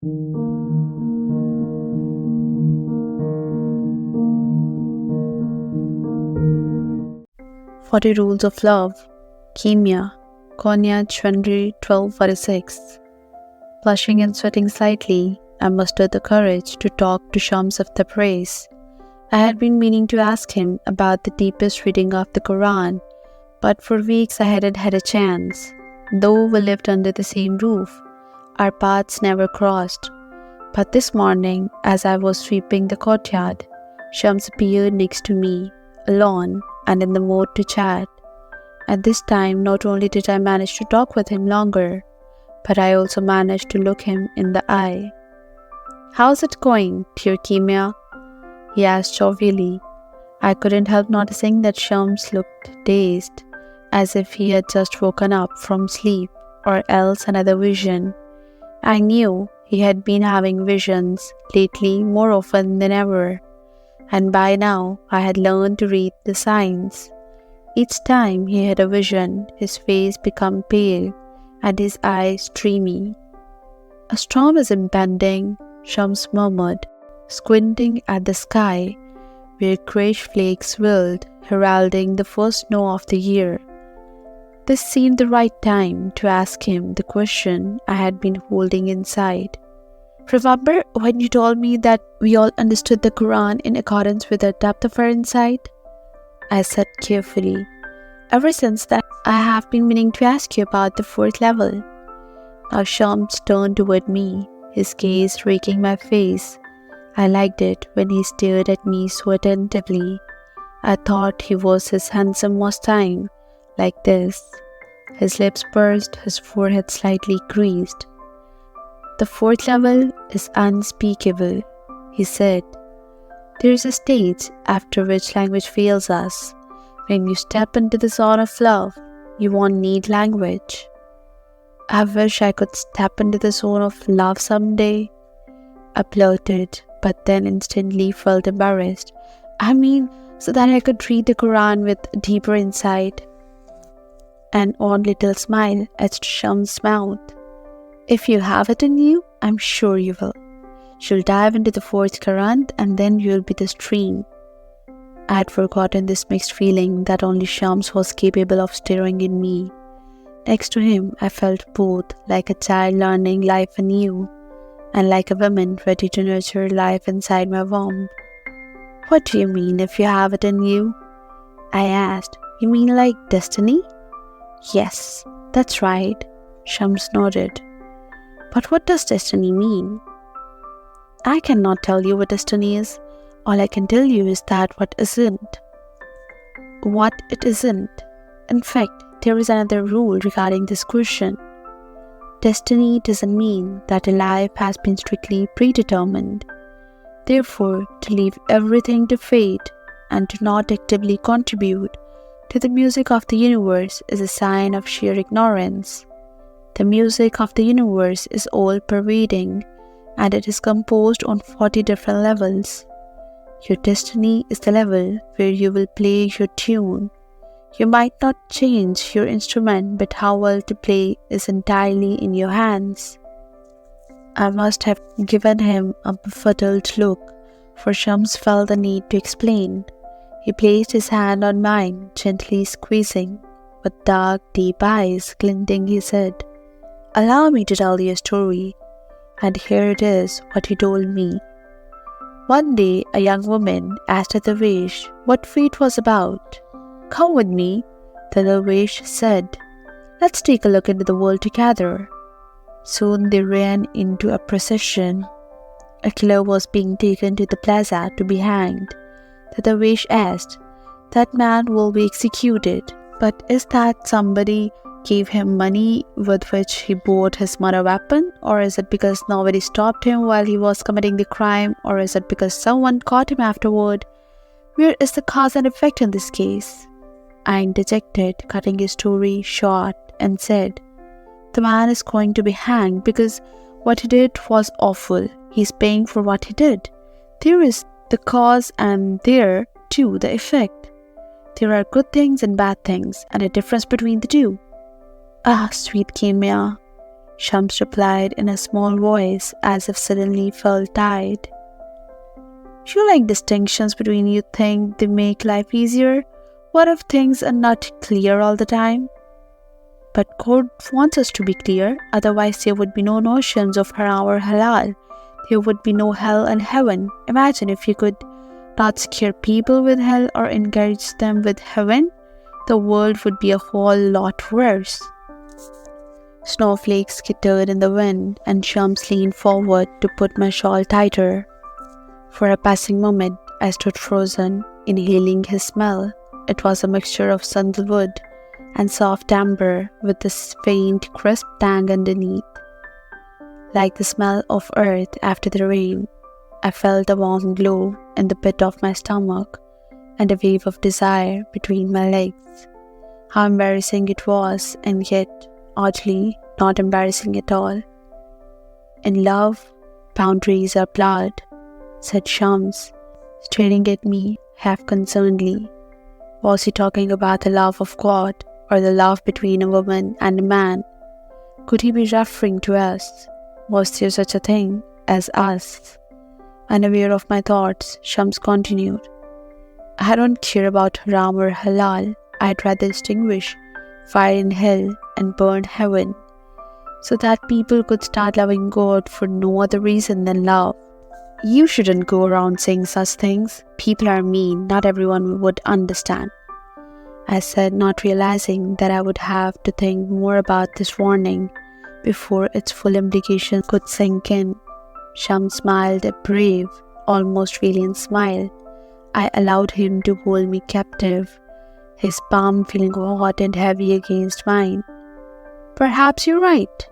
"40 Rules of Love", Kenya, Konya, January 1246. Blushing and sweating slightly, I mustered the courage to talk to Shams of Tabrizi. I had been meaning to ask him about the deepest reading of the Quran, but for weeks I hadn't had a chance. Though we lived under the same roof, our paths never crossed. But this morning, as I was sweeping the courtyard, Shams appeared next to me, alone and in the mood to chat. At this time, not only did I manage to talk with him longer, but I also managed to look him in the eye. "How's it going, dear Kimia?" he asked jovially. I couldn't help noticing that Shams looked dazed, as if he had just woken up from sleep or else another vision. I knew he had been having visions lately more often than ever, and by now I had learned to read the signs. Each time he had a vision, his face became pale and his eyes dreamy. "A storm is impending," Shams murmured, squinting at the sky, where greyish flakes swirled, heralding the first snow of the year. This seemed the right time to ask him the question I had been holding inside. "Remember when you told me that we all understood the Quran in accordance with the depth of our insight?" I said carefully. "Ever since that, I have been meaning to ask you about the fourth level." Now Shams turned toward me, his gaze raking my face. I liked it when he stared at me so attentively. I thought he was his handsome Mustang, like this. His lips pursed, his forehead slightly creased. "The fourth level is unspeakable," he said. "There is a stage after which language fails us. When you step into the zone of love, you won't need language." "I wish I could step into the zone of love someday," I blurted, but then instantly felt embarrassed. "I mean, so that I could read the Quran with deeper insight." An odd little smile etched Sham's mouth. "If you have it in you, I'm sure you will. You'll dive into the fourth current and then you'll be the stream." I had forgotten this mixed feeling that only Shams was capable of stirring in me. Next to him, I felt both, like a child learning life anew, and like a woman ready to nurture life inside my womb. "What do you mean, if you have it in you?" I asked. "You mean like destiny?" "Yes, that's right," Shams nodded. "But what does destiny mean?" "I cannot tell you what destiny is. All I can tell you is that what isn't. What it isn't. In fact, there is another rule regarding this question. Destiny doesn't mean that a life has been strictly predetermined. Therefore, to leave everything to fate and to not actively contribute to the music of the universe is a sign of sheer ignorance. The music of the universe is all-pervading, and it is composed on 40 different levels. Your destiny is the level where you will play your tune. You might not change your instrument, but how well to play is entirely in your hands." I must have given him a befuddled look, for Shams felt the need to explain. He placed his hand on mine, gently squeezing. With dark, deep eyes glinting, he said, "Allow me to tell you a story." And here it is, what he told me. One day, a young woman asked a dervish what fate was about. "Come with me," the dervish said. "Let's take a look into the world together." Soon they ran into a procession. A killer was being taken to the plaza to be hanged. The dervish asked, "That man will be executed, but is that somebody gave him money with which he bought his murder weapon, or is it because nobody stopped him while he was committing the crime, or is it because someone caught him afterward? Where is the cause and effect in this case?" I interjected, cutting his story short, and said, "The man is going to be hanged because what he did was awful. He's paying for what he did. There is the cause and there, too, the effect. There are good things and bad things, and a difference between the two." "Ah, sweet Kimia," Shams replied in a small voice as if suddenly felt tired. You like distinctions between you think they make life easier? What if things are not clear all the time? But God wants us to be clear, otherwise there would be no notions of haram or halal. There would be no hell and heaven. Imagine if you could not scare people with hell or encourage them with heaven, the world would be a whole lot worse. Snowflakes skittered in the wind, and Shams leaned forward to put my shawl tighter. For a passing moment, I stood frozen, inhaling his smell. It was a mixture of sandalwood and soft amber with this faint, crisp tang underneath. Like the smell of earth after the rain, I felt a warm glow in the pit of my stomach and a wave of desire between my legs. How embarrassing it was, and yet, oddly, not embarrassing at all. In love, boundaries are blurred, said Shams, staring at me half concernedly. Was he talking about the love of God or the love between a woman and a man? Could he be referring to us? Was there such a thing as us? Unaware of my thoughts, Shams continued. I don't care about haram or halal. I'd rather distinguish fire in hell and burn heaven, so that people could start loving God for no other reason than love. You shouldn't go around saying such things. People are mean, not everyone would understand. I said, not realizing that I would have to think more about this warning before its full implication could sink in. Shams smiled a brave, almost alien smile. I allowed him to hold me captive, his palm feeling hot and heavy against mine. Perhaps you're right,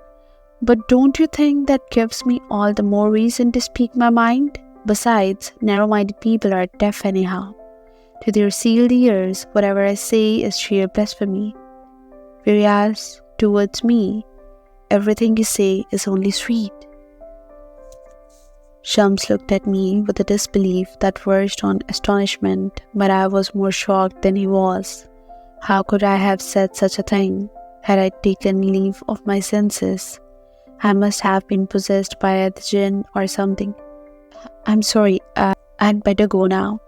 but don't you think that gives me all the more reason to speak my mind? Besides, narrow-minded people are deaf anyhow. To their sealed ears, whatever I say is sheer blasphemy. Whereas, towards me, everything you say is only sweet. Shams looked at me with a disbelief that verged on astonishment, but I was more shocked than he was. How could I have said such a thing? Had I taken leave of my senses? I must have been possessed by a jinn or something. I'm sorry, I'd better go now,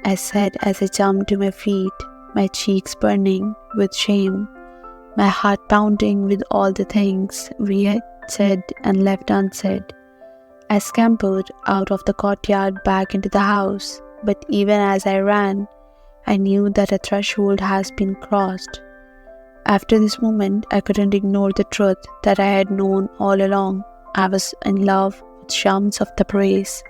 I said as I jumped to my feet, my cheeks burning with shame, my heart pounding with all the things we had said and left unsaid. I scampered out of the courtyard back into the house, but even as I ran, I knew that a threshold has been crossed. After this moment, I couldn't ignore the truth that I had known all along. I was in love with Shams of Tabrizi.